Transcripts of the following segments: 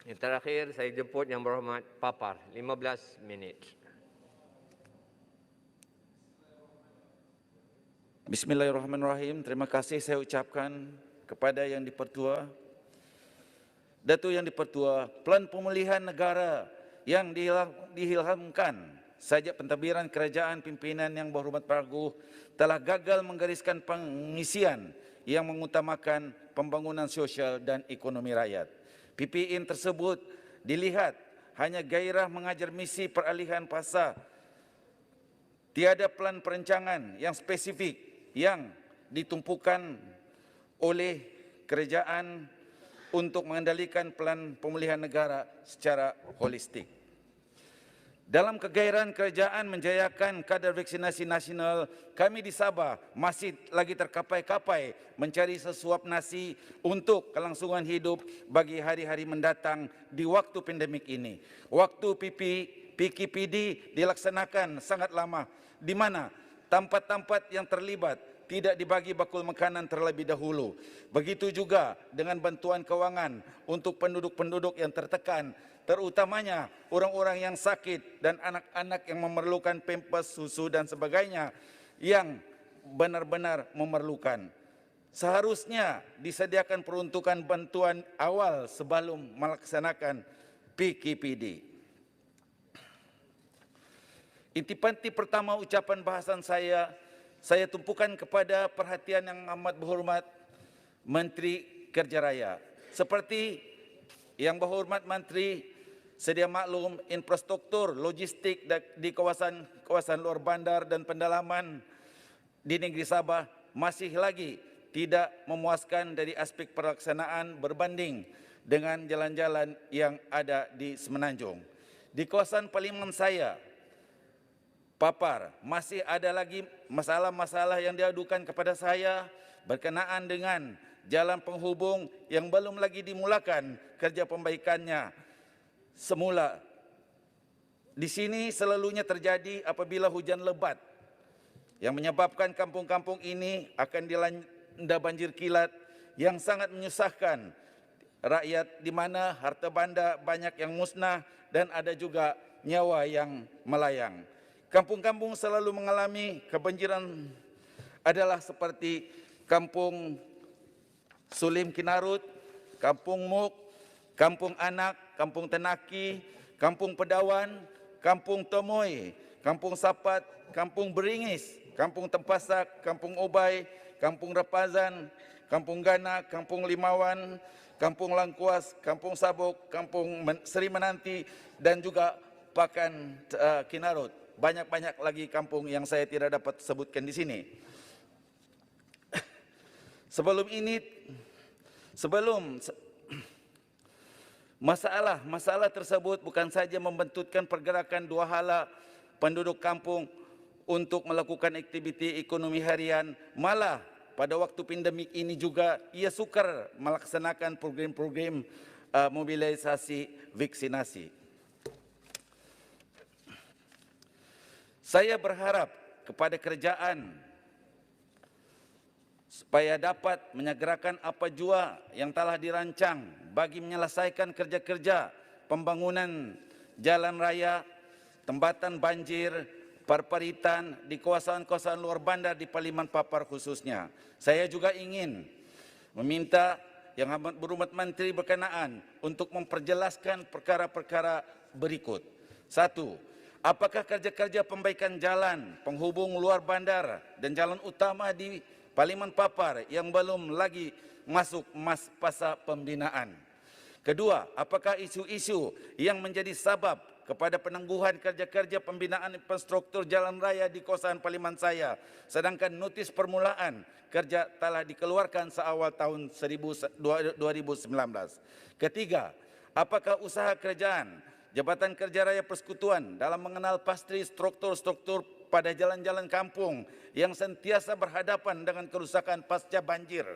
Yang terakhir, saya jemput Yang Berhormat Papar, 15 minit. Bismillahirrahmanirrahim. Terima kasih saya ucapkan kepada Yang Dipertua, Datuk Yang Dipertua, Pelan Pemulihan Negara yang diilhamkan sejak pentadbiran kerajaan pimpinan Yang Berhormat Pragu telah gagal menggariskan pengisian yang mengutamakan pembangunan sosial dan ekonomi rakyat. PPN tersebut dilihat hanya gairah mengajar misi peralihan fasa, tiada pelan perancangan yang spesifik yang ditumpukan oleh kerajaan untuk mengendalikan pelan pemulihan negara secara holistik. Dalam kegairahan kerajaan menjayakan kadar vaksinasi nasional, kami di Sabah masih lagi terkapai-kapai mencari sesuap nasi untuk kelangsungan hidup bagi hari-hari mendatang di waktu pandemik ini. Waktu PKPD dilaksanakan sangat lama, di mana tempat-tempat yang terlibat tidak dibagi bakul makanan terlebih dahulu. Begitu juga dengan bantuan kewangan untuk penduduk-penduduk yang tertekan, terutamanya orang-orang yang sakit dan anak-anak yang memerlukan pampers, susu dan sebagainya yang benar-benar memerlukan. Seharusnya disediakan peruntukan bantuan awal sebelum melaksanakan PKPD. Intisari pertama ucapan bahasan saya tumpukan kepada perhatian Yang Amat Berhormat Menteri Kerja Raya. Seperti Yang Berhormat Menteri sedia maklum, infrastruktur logistik di kawasan luar bandar dan pendalaman di negeri Sabah masih lagi tidak memuaskan dari aspek pelaksanaan berbanding dengan jalan-jalan yang ada di Semenanjung. Di kawasan Paliman saya, Papar, masih ada lagi masalah-masalah yang diadukan kepada saya berkenaan dengan jalan penghubung yang belum lagi dimulakan kerja pembaikannya semula. Di sini selalunya terjadi apabila hujan lebat yang menyebabkan kampung-kampung ini akan dilanda banjir kilat yang sangat menyusahkan rakyat, di mana harta benda banyak yang musnah dan ada juga nyawa yang melayang. Kampung-kampung selalu mengalami kebanjiran adalah seperti Kampung Sulim Kinarut, Kampung Muk, Kampung Anak, Kampung Tenaki, Kampung Pedawan, Kampung Tomoy, Kampung Sapat, Kampung Beringis, Kampung Tempasak, Kampung Obai, Kampung Rapazan, Kampung Gana, Kampung Limawan, Kampung Langkuas, Kampung Sabuk, Kampung Seri Menanti dan juga Pakan Kinarut. Banyak-banyak lagi kampung yang saya tidak dapat sebutkan di sini. Masalah tersebut bukan saja membentutkan pergerakan dua hala penduduk kampung untuk melakukan aktiviti ekonomi harian, malah pada waktu pandemik ini juga ia sukar melaksanakan program-program mobilisasi vaksinasi. Saya berharap kepada kerajaan supaya dapat menyegerakan apa jua yang telah dirancang bagi menyelesaikan kerja-kerja pembangunan jalan raya, tembatan banjir, perparitan di kawasan-kawasan luar bandar di Paliman Papar khususnya. Saya juga ingin meminta Yang Amat Berhormat Menteri berkenaan untuk memperjelaskan perkara-perkara berikut. 1. Apakah kerja-kerja pembaikan jalan, penghubung luar bandar dan jalan utama di Paliman Papar yang belum lagi masuk masa pembinaan? Kedua, apakah isu-isu yang menjadi sebab kepada penangguhan kerja-kerja pembinaan infrastruktur jalan raya di kawasan Paliman saya, sedangkan notis permulaan kerja telah dikeluarkan seawal tahun 2019? Ketiga, apakah usaha kerajaan Jabatan Kerja Raya Persekutuan dalam mengenal pasti struktur-struktur pada jalan-jalan kampung yang sentiasa berhadapan dengan kerusakan pasca banjir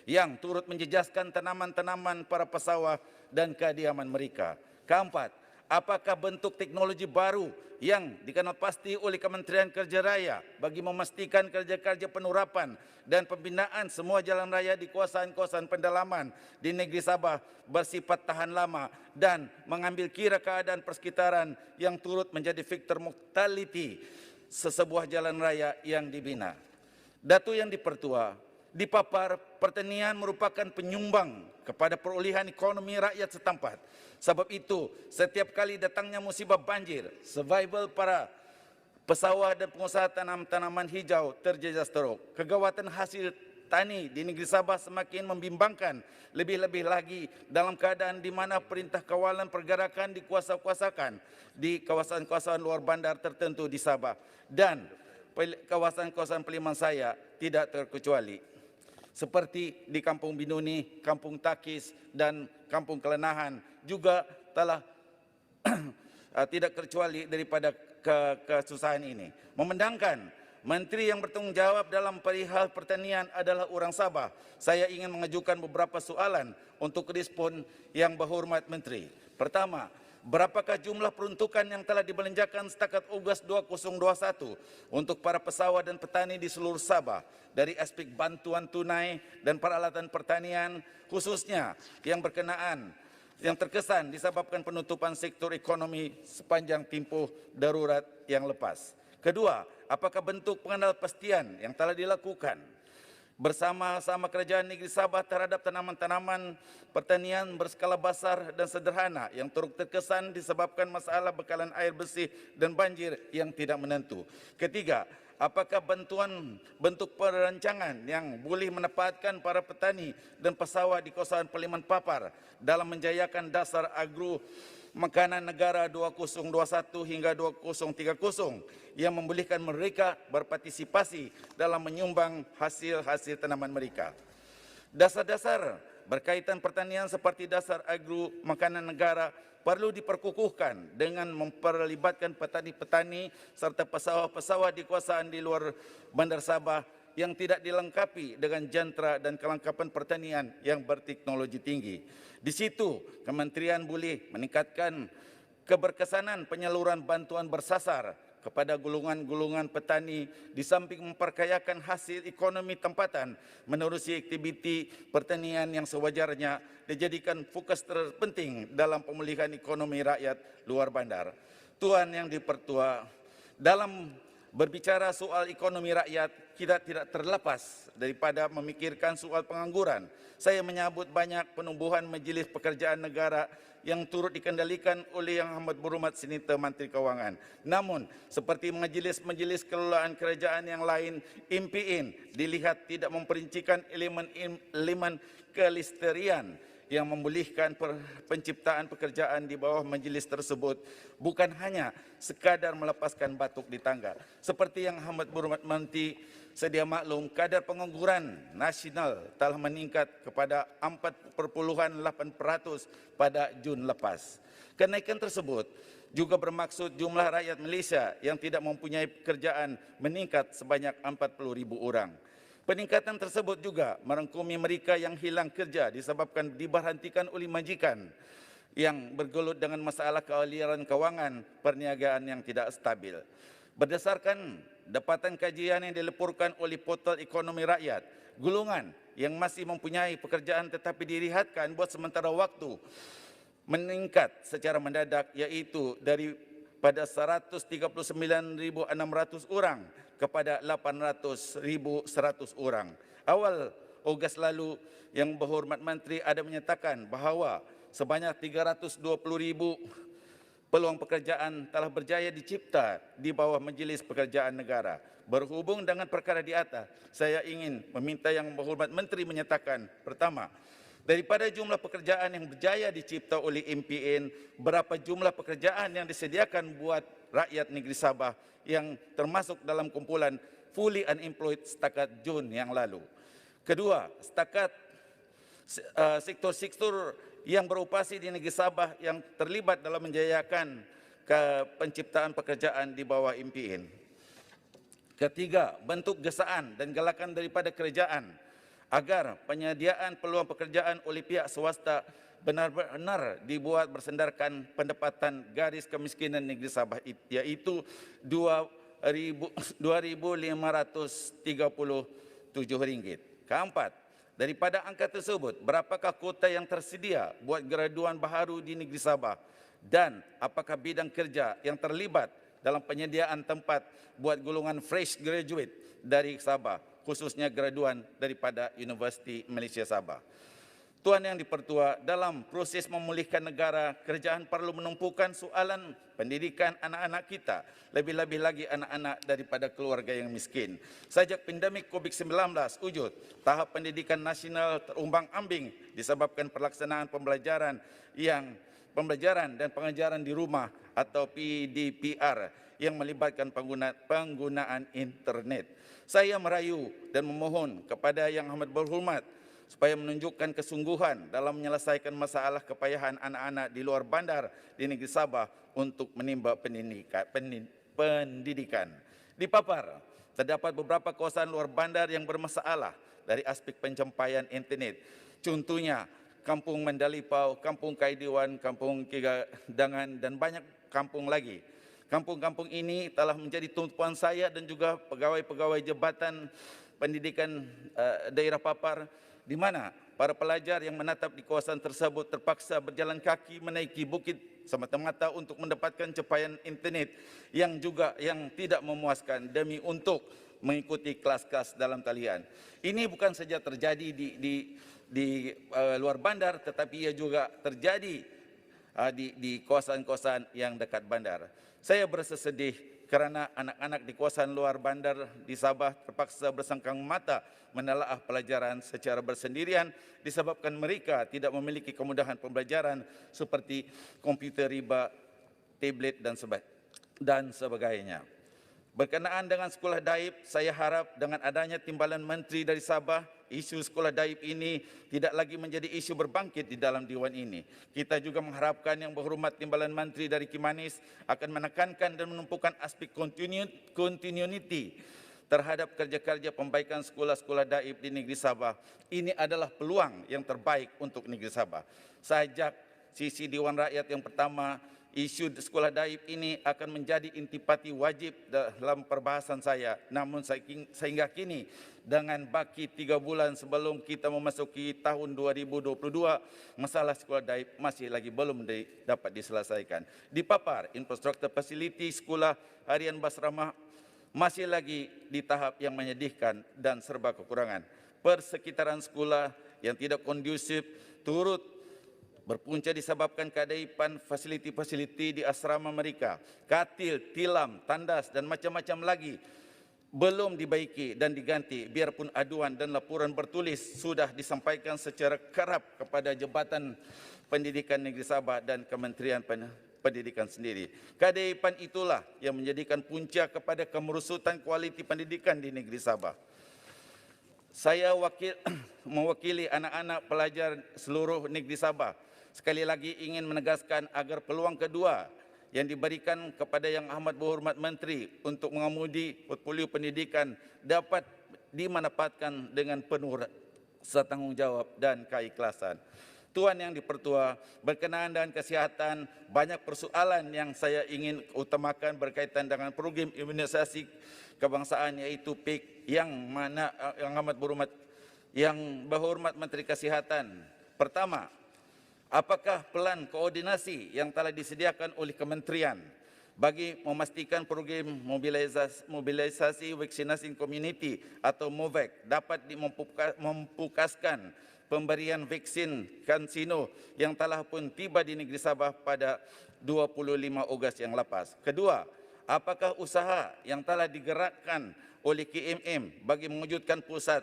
yang turut menjejaskan tanaman-tanaman para pesawah dan kediaman mereka? Keempat, apakah bentuk teknologi baru yang dikenal pasti oleh Kementerian Kerja Raya bagi memastikan kerja-kerja penurapan dan pembinaan semua jalan raya di kawasan-kawasan pendalaman di negeri Sabah bersifat tahan lama dan mengambil kira keadaan persekitaran yang turut menjadi faktor mortality sesebuah jalan raya yang dibina. Datu yang dipertua, dipapar pertanian merupakan penyumbang kepada perolehan ekonomi rakyat setempat. Sebab itu, setiap kali datangnya musibah banjir, survival para pesawah dan pengusaha tanaman hijau terjejas teruk. Kegawatan hasil tani di negeri Sabah semakin membimbangkan, lebih-lebih lagi dalam keadaan di mana perintah kawalan pergerakan dikuasa-kuasakan di kawasan-kawasan luar bandar tertentu di Sabah dan kawasan-kawasan Peliman Saya tidak terkecuali. Seperti di Kampung Binuni, Kampung Takis dan Kampung Kelenahan juga telah tidak terkecuali daripada kesusahan ini. Memandangkan Menteri yang bertanggung jawab dalam perihal pertanian adalah orang Sabah, saya ingin mengajukan beberapa soalan untuk respon yang berhormat Menteri. Pertama, berapakah jumlah peruntukan yang telah dibelanjakan setakat Ogos 2021 untuk para pesawah dan petani di seluruh Sabah dari aspek bantuan tunai dan peralatan pertanian, khususnya yang berkenaan yang terkesan disebabkan penutupan sektor ekonomi sepanjang tempoh darurat yang lepas. Kedua, apakah bentuk pengendalian yang telah dilakukan bersama-sama Kerajaan Negeri Sabah terhadap tanaman-tanaman pertanian berskala besar dan sederhana yang turut terkesan disebabkan masalah bekalan air bersih dan banjir yang tidak menentu. Ketiga, apakah bantuan bentuk perancangan yang boleh menempatkan para petani dan pesawah di kawasan Peliman Papar dalam menjayakan dasar agro makanan negara 2021 hingga 2030 yang membolehkan mereka berpartisipasi dalam menyumbang hasil-hasil tanaman mereka. Dasar-dasar berkaitan pertanian seperti dasar agro makanan negara perlu diperkukuhkan dengan memperlibatkan petani-petani serta pesawah-pesawah di kawasan di luar Bandar Sabah yang tidak dilengkapi dengan jantera dan kelengkapan pertanian yang berteknologi tinggi. Di situ, kementerian boleh meningkatkan keberkesanan penyaluran bantuan bersasar kepada golongan-golongan petani di samping memperkayakan hasil ekonomi tempatan menerusi aktiviti pertanian yang sewajarnya dijadikan fokus terpenting dalam pemulihan ekonomi rakyat luar bandar. Tuan yang dipertua, dalam berbicara soal ekonomi rakyat, kita tidak terlepas daripada memikirkan soal pengangguran. Saya menyambut banyak penumbuhan Majlis Pekerjaan Negara yang turut dikendalikan oleh Yang Amat Berhormat Senator Menteri Kewangan. Namun, seperti majlis-majlis kelolaan kerajaan yang lain, MPN dilihat tidak memperincikan elemen kelisterian yang membolehkan penciptaan pekerjaan di bawah majlis tersebut bukan hanya sekadar melepaskan batuk di tangga. Seperti Yang Amat Berhormat Menteri sedia maklum, kadar pengangguran nasional telah meningkat kepada 4,8% pada Jun lepas. Kenaikan tersebut juga bermaksud jumlah rakyat Malaysia yang tidak mempunyai pekerjaan meningkat sebanyak 40,000 orang. Peningkatan tersebut juga merangkumi mereka yang hilang kerja disebabkan diberhentikan oleh majikan yang bergelut dengan masalah kealiran kewangan perniagaan yang tidak stabil. Berdasarkan dapatan kajian yang dilepurkan oleh Portal Ekonomi Rakyat, golongan yang masih mempunyai pekerjaan tetapi dirihatkan buat sementara waktu meningkat secara mendadak, iaitu daripada 139,600 orang kepada 800,100 orang. Awal Ogos lalu, Yang Berhormat Menteri ada menyatakan bahawa sebanyak 320,000 peluang pekerjaan telah berjaya dicipta di bawah Majlis Pekerjaan Negara. Berhubung dengan perkara di atas, saya ingin meminta Yang Berhormat Menteri menyatakan, pertama, daripada jumlah pekerjaan yang berjaya dicipta oleh MPN, berapa jumlah pekerjaan yang disediakan buat rakyat negeri Sabah yang termasuk dalam kumpulan fully unemployed setakat Jun yang lalu. Kedua, setakat sektor-sektor yang beroperasi di negeri Sabah yang terlibat dalam menjayakan penciptaan pekerjaan di bawah MPN. Ketiga, bentuk gesaan dan galakan daripada kerajaan agar penyediaan peluang pekerjaan oleh pihak swasta benar-benar dibuat bersandarkan pendapatan garis kemiskinan negeri Sabah, yaitu RM2,537. Keempat, daripada angka tersebut, berapakah kuota yang tersedia buat graduan baharu di negeri Sabah? Dan apakah bidang kerja yang terlibat dalam penyediaan tempat buat golongan fresh graduate dari Sabah, khususnya graduan daripada Universiti Malaysia Sabah? Tuan Yang Dipertua, dalam proses memulihkan negara, kerajaan perlu menumpukan soalan pendidikan anak-anak kita, lebih-lebih lagi anak-anak daripada keluarga yang miskin. Sejak pandemik COVID-19 wujud, tahap pendidikan nasional terumbang-ambing disebabkan pelaksanaan pembelajaran dan pengajaran di rumah atau PDPR yang melibatkan penggunaan internet. Saya merayu dan memohon kepada Yang Amat Berhormat supaya menunjukkan kesungguhan dalam menyelesaikan masalah kepayahan anak-anak di luar bandar di negeri Sabah untuk menimba pendidikan. Di Papar, terdapat beberapa kawasan luar bandar yang bermasalah dari aspek pencapaian internet. Contohnya, Kampung Mandalipau, Kampung Kaidiwan, Kampung Kigadangan, dan banyak kampung lagi. Kampung-kampung ini telah menjadi tumpuan saya dan juga pegawai-pegawai Jabatan Pendidikan Daerah Papar, di mana para pelajar yang menatap di kawasan tersebut terpaksa berjalan kaki menaiki bukit semata-mata untuk mendapatkan capaian internet yang tidak memuaskan demi untuk mengikuti kelas-kelas dalam talian. Ini bukan saja terjadi di luar bandar, tetapi ia juga terjadi di kawasan-kawasan yang dekat bandar. Saya berasa sedih kerana anak-anak di kawasan luar bandar di Sabah terpaksa bersangkang mata menelaah pelajaran secara bersendirian disebabkan mereka tidak memiliki kemudahan pembelajaran seperti komputer riba, tablet dan sebagainya. Berkenaan dengan sekolah daib, saya harap dengan adanya timbalan menteri dari Sabah, isu sekolah daib ini tidak lagi menjadi isu berbangkit di dalam Dewan ini. Kita juga mengharapkan Yang Berhormat timbalan menteri dari Kimanis akan menekankan dan menumpukan aspek continuity terhadap kerja-kerja pembaikan sekolah-sekolah daib di negeri Sabah. Ini adalah peluang yang terbaik untuk negeri Sabah. Sejak sisi Dewan Rakyat yang pertama, isu sekolah daib ini akan menjadi intipati wajib dalam perbahasan saya. Namun sehingga kini, dengan baki 3 bulan sebelum kita memasuki tahun 2022, masalah sekolah daib masih lagi belum dapat diselesaikan. Di Papar, infrastruktur fasiliti sekolah harian Basrama masih lagi di tahap yang menyedihkan dan serba kekurangan. Persekitaran sekolah yang tidak kondusif turut berpunca disebabkan keadaipan fasiliti-fasiliti di asrama mereka. Katil, tilam, tandas dan macam-macam lagi belum dibaiki dan diganti, biarpun aduan dan laporan bertulis sudah disampaikan secara kerap kepada Jabatan Pendidikan Negeri Sabah dan Kementerian Pendidikan sendiri. Keadaipan itulah yang menjadikan punca kepada kemerosotan kualiti pendidikan di negeri Sabah. Saya mewakili anak-anak pelajar seluruh negeri Sabah. Sekali lagi ingin menegaskan agar peluang kedua yang diberikan kepada Yang Amat Berhormat Menteri untuk mengemudi portfolio pendidikan dapat dimanfaatkan dengan penuh rasa tanggungjawab dan keikhlasan. Tuan Yang Dipertua, berkenaan dengan kesihatan, banyak persoalan yang saya ingin utamakan berkaitan dengan program imunisasi kebangsaan, yaitu PIK, yang mana Yang Berhormat Menteri Kesihatan. Pertama, apakah pelan koordinasi yang telah disediakan oleh kementerian bagi memastikan program mobilisasi vaksinasi community atau MOVAC dapat memupukaskan pemberian vaksin kansino yang telah pun tiba di negeri Sabah pada 25 Ogos yang lepas. Kedua, apakah usaha yang telah digerakkan oleh KMM bagi mewujudkan pusat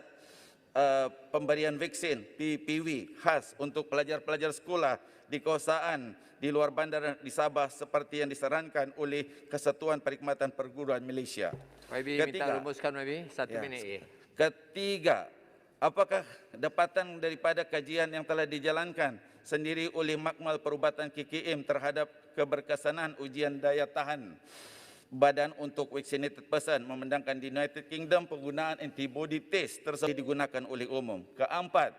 pemberian vaksin PPV khas untuk pelajar-pelajar sekolah di kawasan di luar bandar di Sabah seperti yang disarankan oleh Kesatuan Perkhidmatan Perguruan Malaysia. YB minta rumuskan YB, 1 minit. Ketiga, apakah dapatan daripada kajian yang telah dijalankan sendiri oleh Makmal Perubatan KKM terhadap keberkesanan ujian daya tahan badan untuk vaccinated person, memandangkan di United Kingdom penggunaan antibody test tersebut digunakan oleh umum. Keempat,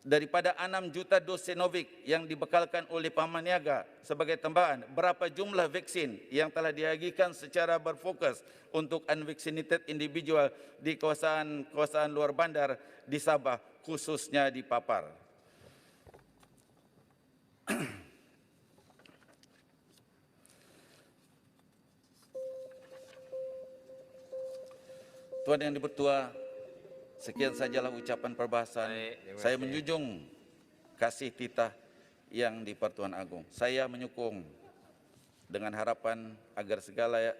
daripada 6 juta dos Sinovac yang dibekalkan oleh Paman Niaga sebagai tambahan, berapa jumlah vaksin yang telah dihagikan secara berfokus untuk unvaccinated individual di kawasan luar bandar di Sabah, khususnya di Papar. Tuan Yang Dipertua, sekian sajalah ucapan perbahasan. Baik, terima Saya kasih. menjunjung kasih titah yang di Pertuan Agung. Saya menyokong dengan harapan agar segala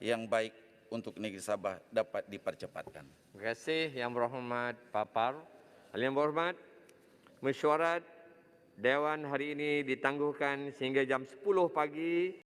yang baik untuk negeri Sabah dapat dipercepatkan. Terima kasih Yang Berhormat Papar. Yang Berhormat, mesyuarat Dewan hari ini ditangguhkan sehingga jam 10 pagi.